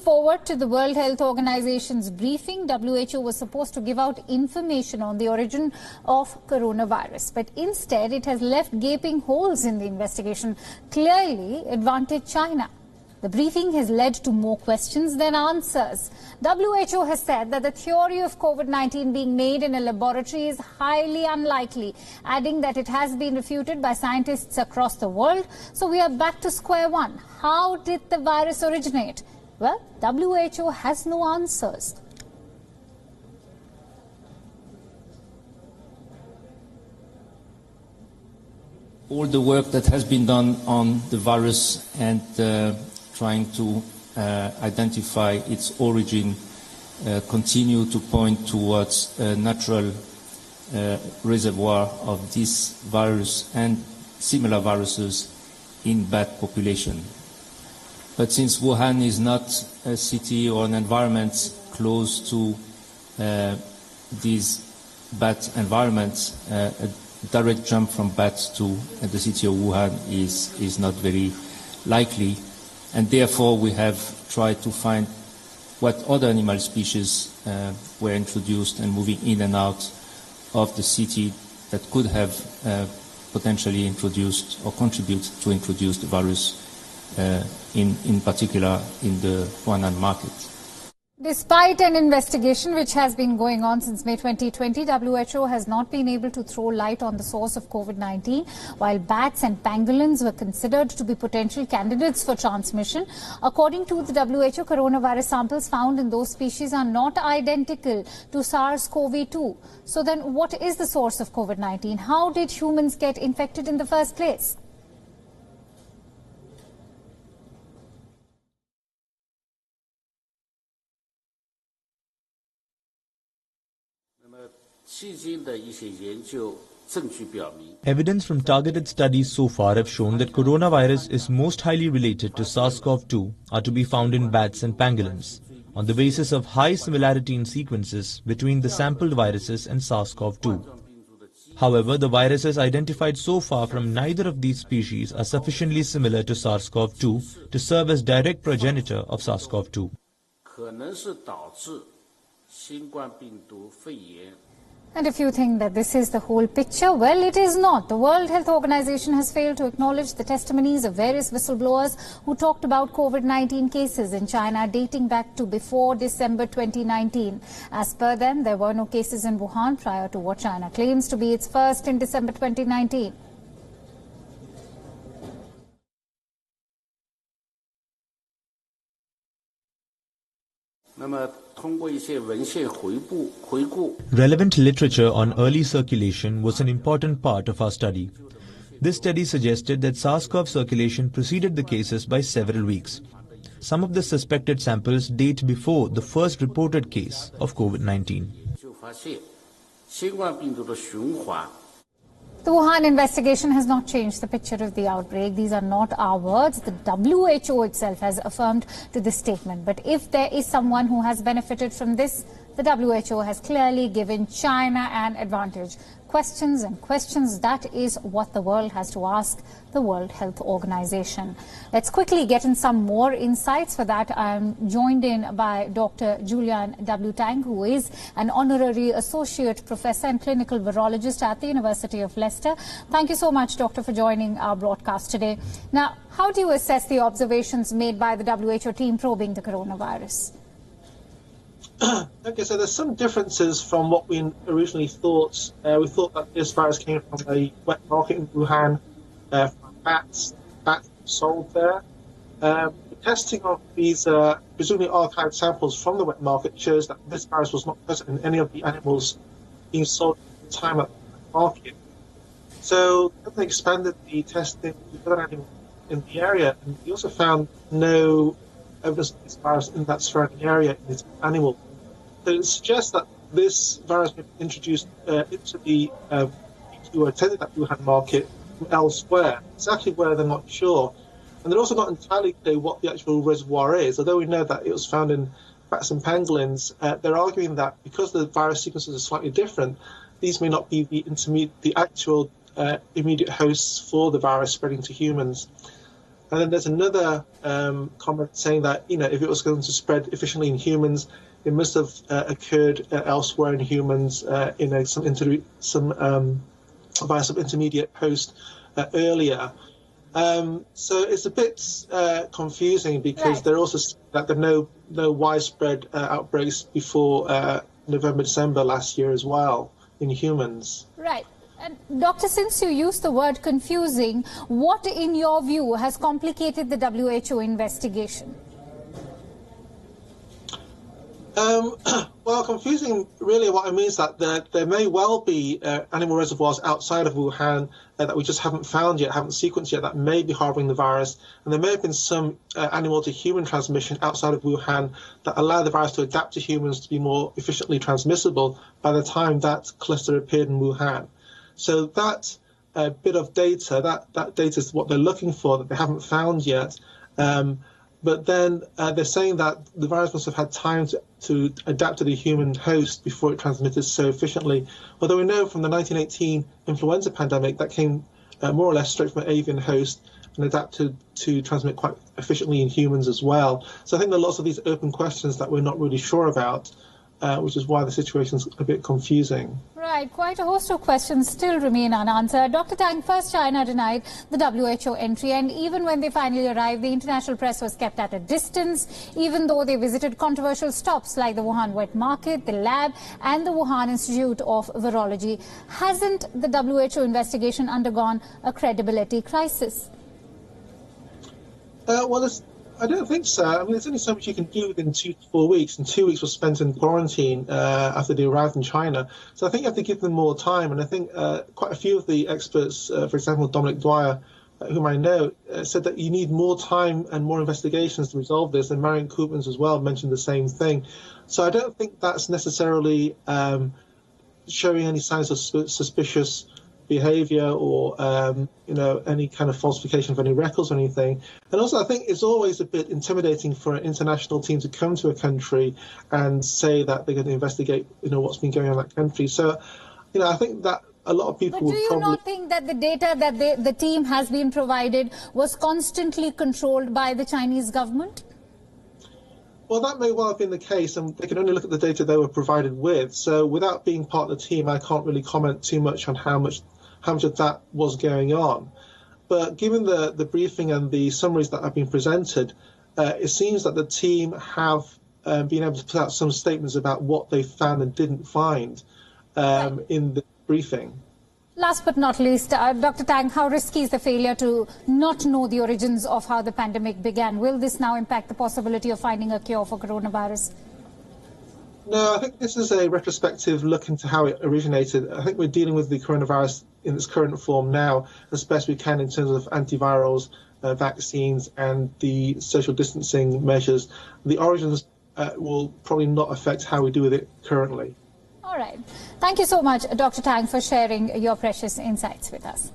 forward to the World Health Organization's briefing, WHO was supposed to give out information on the origin of coronavirus. But instead, it has left gaping holes in the investigation, clearly advantaged China. The briefing has led to more questions than answers. WHO has said that the theory of COVID-19 being made in a laboratory is highly unlikely, adding that it has been refuted by scientists across the world. So we are back to square one. How did the virus originate? Well, WHO has no answers. All the work that has been done on the virus and trying to identify its origin continue to point towards a natural reservoir of this virus and similar viruses in bat population. But since Wuhan is not a city or an environment close to these bat environments, a direct jump from bats to the city of Wuhan is not very likely. And therefore, we have tried to find what other animal species were introduced and moving in and out of the city that could have potentially introduced or contribute to introduce the virus, in particular in the Wuhan market. Despite an investigation which has been going on since May 2020, WHO has not been able to throw light on the source of COVID-19, while bats and pangolins were considered to be potential candidates for transmission. According to the WHO, coronavirus samples found in those species are not identical to SARS-CoV-2. So then what is the source of COVID-19? How did humans get infected in the first place? Evidence from targeted studies so far have shown that coronavirus is most highly related to SARS-CoV-2 are to be found in bats and pangolins, on the basis of high similarity in sequences between the sampled viruses and SARS-CoV-2. However, the viruses identified so far from neither of these species are sufficiently similar to SARS-CoV-2 to serve as direct progenitor of SARS-CoV-2. And if you think that this is the whole picture, well, it is not. The World Health Organization has failed to acknowledge the testimonies of various whistleblowers who talked about COVID-19 cases in China dating back to before December 2019. As per them, there were no cases in Wuhan prior to what China claims to be its first in December 2019. Relevant literature on early circulation was an important part of our study. This study suggested that SARS-CoV circulation preceded the cases by several weeks. Some of the suspected samples date before the first reported case of COVID-19. The Wuhan investigation has not changed the picture of the outbreak. These are not our words. The WHO itself has affirmed to this statement. But if there is someone who has benefited from this, the WHO has clearly given China an advantage. Questions and questions, that is what the world has to ask the World Health Organization. Let's quickly get in some more insights. For that, I'm joined in by Dr. Julian W. Tang, who is an honorary associate professor and clinical virologist at the University of Leicester. Thank you so much, Doctor, for joining our broadcast today. Now, how do you assess the observations made by the WHO team probing the coronavirus? Okay, so there's some differences from what we originally thought. We thought that this virus came from a wet market in Wuhan, from bats sold there. The testing of these presumably archived samples from the wet market shows that this virus was not present in any of the animals being sold at the time at the market. So they expanded the testing in the area, and we also found no evidence of this virus in that surrounding area in its animal. So it suggests that this virus was introduced into the who attended that Wuhan market from elsewhere. Exactly where, they're not sure. And they're also not entirely clear what the actual reservoir is. Although we know that it was found in bats and pangolins, they're arguing that because the virus sequences are slightly different, these may not be the actual immediate hosts for the virus spreading to humans. And then there's another comment saying that, if it was going to spread efficiently in humans, it must have occurred elsewhere in humans in some via some intermediate post earlier. So it's a bit confusing because they're also saying that there are no widespread outbreaks before November, December last year as well in humans. Right. And Doctor, since you used the word confusing, what in your view has complicated the WHO investigation? Well, confusing, really what I mean is that there may well be animal reservoirs outside of Wuhan that we just haven't found yet, haven't sequenced yet, that may be harboring the virus. And there may have been some animal-to-human transmission outside of Wuhan that allow the virus to adapt to humans to be more efficiently transmissible by the time that cluster appeared in Wuhan. So that bit of data, that data is what they're looking for, that they haven't found yet. But then they're saying that the virus must have had time to adapt to the human host before it transmitted so efficiently. Although we know from the 1918 influenza pandemic that came more or less straight from an avian host and adapted to transmit quite efficiently in humans as well. So I think there are lots of these open questions that we're not really sure about, which is why the situation's a bit confusing. Right, quite a host of questions still remain unanswered. Dr. Tang, first China denied the WHO entry, and even when they finally arrived, the international press was kept at a distance, even though they visited controversial stops like the Wuhan wet market, the lab, and the Wuhan Institute of Virology. Hasn't the WHO investigation undergone a credibility crisis? Well, I don't think so. I mean, there's only so much you can do within 2 to 4 weeks, and 2 weeks was spent in quarantine after they arrived in China. So I think you have to give them more time, and I think quite a few of the experts, for example, Dominic Dwyer, whom I know, said that you need more time and more investigations to resolve this, and Marion Koopmans as well mentioned the same thing. So I don't think that's necessarily showing any signs of suspicious behavior or any kind of falsification of any records or anything. And also I think it's always a bit intimidating for an international team to come to a country and say that they're going to investigate what's been going on in that country. So I think that a lot of people would probably... But do you not think that the data that the team has been provided was constantly controlled by the Chinese government? Well, that may well have been the case, and they can only look at the data they were provided with. So without being part of the team, I can't really comment too much on how much of that was going on. But given the briefing and the summaries that have been presented, it seems that the team have been able to put out some statements about what they found and didn't find in the briefing. Last but not least, Dr. Tang, how risky is the failure to not know the origins of how the pandemic began? Will this now impact the possibility of finding a cure for coronavirus? No, I think this is a retrospective look into how it originated. I think we're dealing with the coronavirus in its current form now as best we can in terms of antivirals, vaccines, and the social distancing measures. The origins will probably not affect how we do with it currently. All right. Thank you so much, Dr. Tang, for sharing your precious insights with us.